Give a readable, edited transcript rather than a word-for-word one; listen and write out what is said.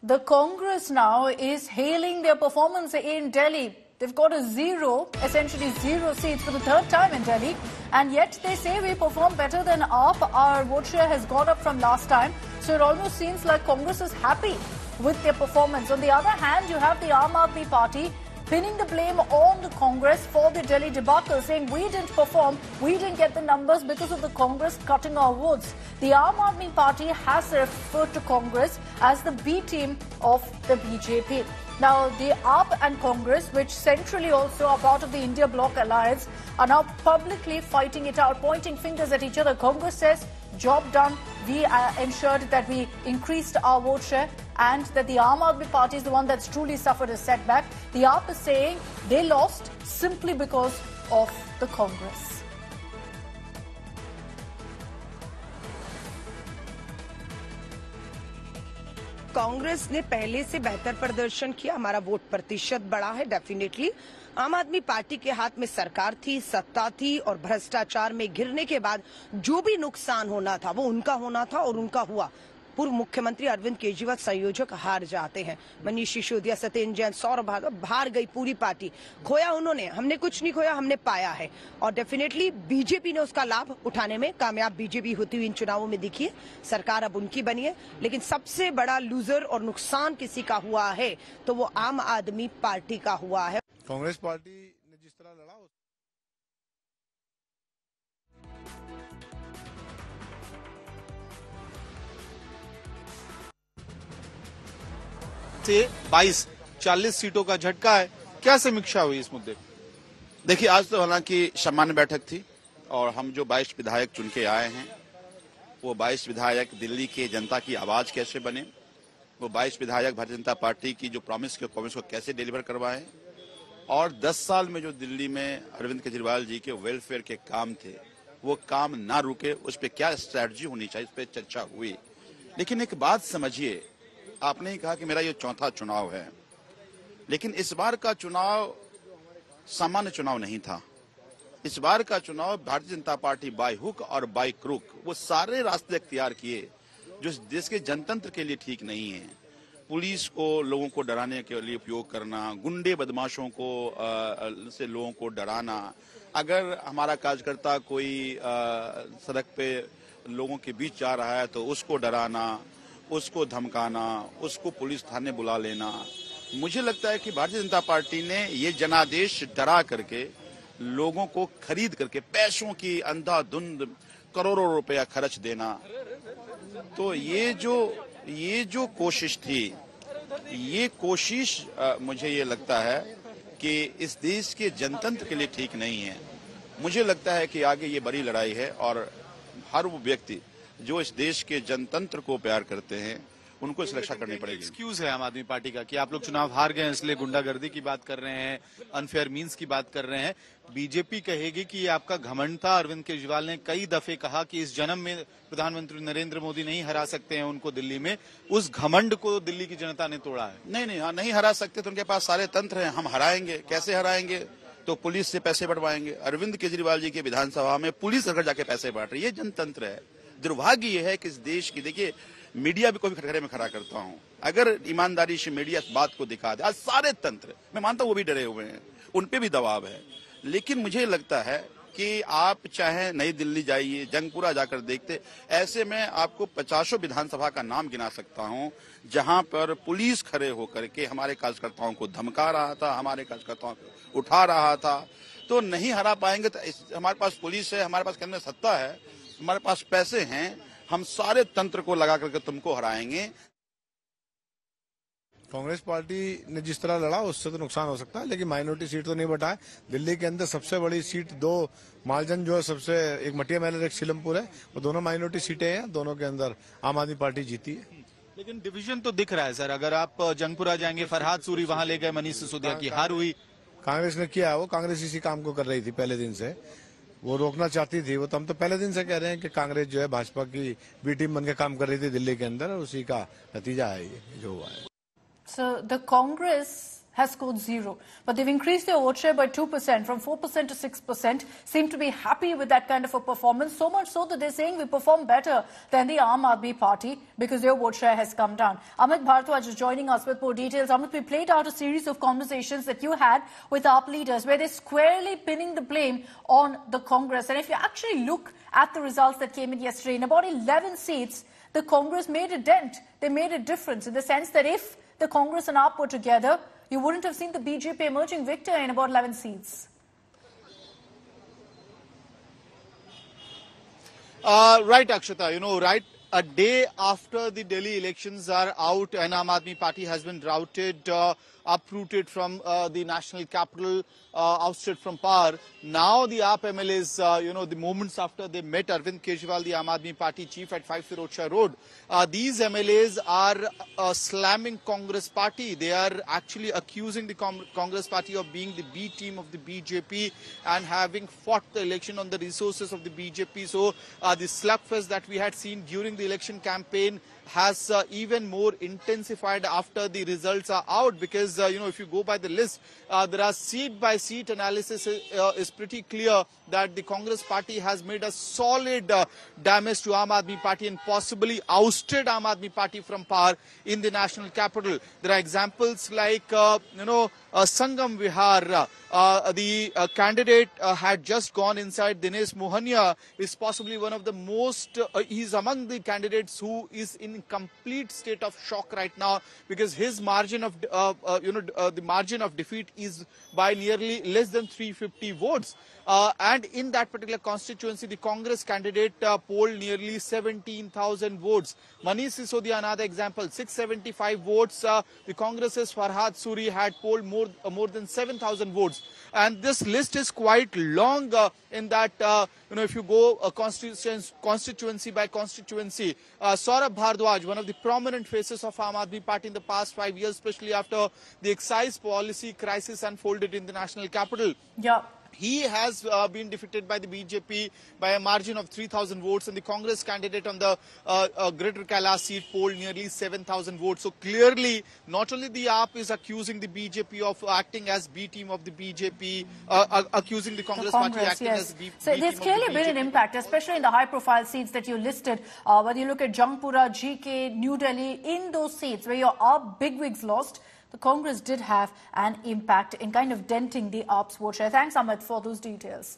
The Congress now is hailing their performance in Delhi. They've got essentially zero seats for the third time in Delhi. And yet they say we perform better than AAP. Our vote share has gone up from last time. So it almost seems like Congress is happy with their performance. On the other hand, you have the Aam Aadmi Party pinning the blame on the Congress for the Delhi debacle, saying we didn't perform, we didn't get the numbers because of the Congress cutting our votes. The Aam Aadmi Party has referred to Congress as the B team of the BJP. Now, the AAP and Congress, which centrally also are part of the India Bloc alliance, are now publicly fighting it out, pointing fingers at each other. Congress says, job done. We ensured that we increased our vote share and that the Aam Aadmi Party is the one that's truly suffered a setback. The AAP is saying they lost simply because of the Congress. Congress ने पहले से बेहतर प्रदर्शन किया, हमारा vote प्रतिशत बढ़ा है डेफिनेटली। आम आदमी पार्टी के हाथ में सरकार थी, सत्ता थी और भ्रष्टाचार में घिरने के बाद जो भी नुकसान होना था वो उनका होना था और उनका हुआ। पूर्व मुख्यमंत्री अरविंद केजरीवाल संयोजक हार जाते हैं, मनीष सिसोदिया, सत्येंद्र जैन, सौरभ यादव, हार गई पूरी पार्टी। खोया उन्होंने, हमने कुछ नहीं खोया, हमने पाया है और डेफिनेटली बीजेपी ने उसका लाभ उठाने में कामयाब बीजेपी होती हुई इन चुनावों में दिखी है। सरकार अब उनकी बनी है, लेकिन सबसे बड़ा लूजर और नुकसान किसी का हुआ है तो वो आम आदमी पार्टी का हुआ है। कांग्रेस पार्टी ने जिस तरह लड़ा से 22-40 सीटों का झटका है। क्या समीक्षा हुई इस मुद्दे? देखिए, आज तो हालांकि सामान्य बैठक थी और हम जो 22 विधायक चुन के आए हैं वो 22 विधायक दिल्ली के जनता की आवाज कैसे बने, वो 22 विधायक भारतीय जनता पार्टी की जो प्रॉमिस को कैसे डिलीवर करवाएं और 10 साल में जो दिल्ली में अरविंद केजरीवाल जी के वेलफेयर के काम थे वो काम ना रुके, उस पर क्या स्ट्रैटेजी होनी चाहिए, इस पर चर्चा हुई। लेकिन एक बात समझिए, आपने ही कहा कि मेरा ये चौथा चुनाव है, लेकिन इस बार का चुनाव सामान्य चुनाव नहीं था। इस बार का चुनाव Bharatiya Janata party by hook और बाय क्रुक वो सारे रास्ते अख्तियार किए जो देश के जनतंत्र के लिए ठीक नहीं है। पुलिस को लोगों को डराने के लिए उपयोग करना, गुंडे बदमाशों को से लोगों को डराना, अगर हमारा कार्यकर्ता कोई सड़क पे लोगों के बीच जा रहा है तो उसको डराना, उसको धमकाना, उसको पुलिस थाने बुला लेना। मुझे लगता है कि भारतीय जनता पार्टी ने ये जनादेश डरा करके लोगों को खरीद करके पैसों की अंधाधुंध करोड़ों रुपया खर्च देना, तो ये जो कोशिश थी, ये कोशिश मुझे ये लगता है कि इस देश के जनतंत्र के लिए ठीक नहीं है। मुझे लगता है कि आगे ये बड़ी लड़ाई है और हर वो व्यक्ति जो इस देश के जनतंत्र को प्यार करते हैं उनको इस रक्षा करनी पड़ेगी। एक्सक्यूज है आम आदमी पार्टी का कि आप लोग चुनाव हार गए हैं इसलिए गुंडागर्दी की बात कर रहे हैं, अनफेयर मीन्स की बात कर रहे हैं। बीजेपी कहेगी कि ये आपका घमंड था। अरविंद केजरीवाल ने कई दफे कहा कि इस जन्म में प्रधानमंत्री नरेंद्र मोदी नहीं हरा सकते हैं उनको दिल्ली में। उस घमंड को दिल्ली की जनता ने तोड़ा है। नहीं हरा सकते तो उनके पास सारे तंत्र हैं, हम हराएंगे। कैसे हराएंगे? तो पुलिस से पैसे बढ़वाएंगे। अरविंद केजरीवाल जी के विधानसभा में पुलिस अगर जाके पैसे बांट रही है, ये जनतंत्र है। दुर्भाग्य ये है कि इस देश की, देखिए मीडिया भी कोई कटघरे में खड़ा करता हूं, अगर ईमानदारी से मीडिया इस बात को दिखा दे, आज सारे तंत्र, मैं मानता हूं वो भी डरे हुए हैं, उन पे भी दबाव है, लेकिन मुझे लगता है कि आप चाहे नई दिल्ली जाइए, जंगपुरा जाकर देखते, ऐसे में आपको 50 विधानसभा का नाम गिना सकता हूं जहां पर पुलिस खड़े होकर के हमारे कार्यकर्ताओं को धमका रहा था, हमारे कार्यकर्ताओं को उठा रहा था। तो नहीं हरा पाएंगे तो हमारे पास पुलिस है, हमारे पास केंद्र सत्ता है, हमारे पास पैसे हैं, हम सारे तंत्र को लगा करके तुमको हराएंगे। कांग्रेस पार्टी ने जिस तरह लड़ा उससे तो नुकसान हो सकता है, लेकिन माइनॉरिटी सीट तो नहीं बटा है। दिल्ली के अंदर सबसे बड़ी सीट 2 मालजन जो है, सबसे एक मटिया महल, एक सीलमपुर है, वो दोनों माइनॉरिटी सीटें हैं। दोनों के अंदर आम आदमी पार्टी जीती है। लेकिन डिवीजन तो दिख रहा है सर। अगर आप जंगपुरा जाएंगे, फरहाद सूरी वहां ले गए, मनीष सिसोदिया की हार हुई। कांग्रेस ने किया, वो कांग्रेस इसी काम को कर रही थी पहले दिन से, वो रोकना चाहती थी। वो तो हम तो पहले दिन से कह रहे हैं कि कांग्रेस जो है भाजपा की बी टीम बनकर काम कर रही थी दिल्ली के अंदर, और उसी का नतीजा है ये जो हुआ है। So the Congress has scored 0. But they've increased their vote share by 2%, from 4% to 6%, seem to be happy with that kind of a performance, so much so that they're saying we perform better than the Aam Aadmi Party because their vote share has come down. Amit Bharadwaj is joining us with more details. Amit, we played out a series of conversations that you had with AAP leaders where they're squarely pinning the blame on the Congress. And if you actually look at the results that came in yesterday, in about 11 seats, the Congress made a dent. They made a difference in the sense that if the Congress and AAP were together, you wouldn't have seen the BJP emerging victor in about 11 seats. Right, Akshata, right a day after the Delhi elections are out and Aam Aadmi Party has been routed, uprooted from the national capital, ousted from power. Now the AAP MLAs, the moments after they met Arvind Kejriwal, the Aam Aadmi Party chief at 5 Firozshah Road, these MLAs are slamming Congress Party. They are actually accusing the Congress Party of being the B team of the BJP and having fought the election on the resources of the BJP. So the slugfest that we had seen during the election campaign has even more intensified after the results are out, because if you go by the list, there are seat by seat analysis is pretty clear that the Congress Party has made a solid damage to Aam Aadmi Party and possibly ousted Aam Aadmi Party from power in the national capital. There are examples like Sangam Vihar. The candidate had just gone inside. Dinesh Mohania is possibly one of the most, he's among the candidates who is in complete state of shock right now, because his margin of, the margin of defeat is by nearly less than 350 votes. And in that particular constituency, the Congress candidate polled nearly 17,000 votes. Manish Sisodia, another example, 675 votes. The Congress's Farhad Suri had polled more than 7,000 votes. And this list is quite long in that, if you go constituency by constituency, Saurabh Bharadwaj, one of the prominent faces of Aam Aadmi Party in the past 5 years, especially after the excise policy crisis unfolded in the national capital. Yeah. He has been defeated by the BJP by a margin of 3,000 votes, and the Congress candidate on the Greater Kailash seat polled nearly 7,000 votes. So clearly, not only the AAP is accusing the BJP of acting as B team of the BJP, accusing the Congress Party acting as B team. So there's clearly been an impact, especially in the high-profile seats that you listed. Whether you look at Jangpura, GK, New Delhi, in those seats where your AAP bigwigs lost, the Congress did have an impact in kind of denting the AAP's vote share. Thanks, Amit, for those details.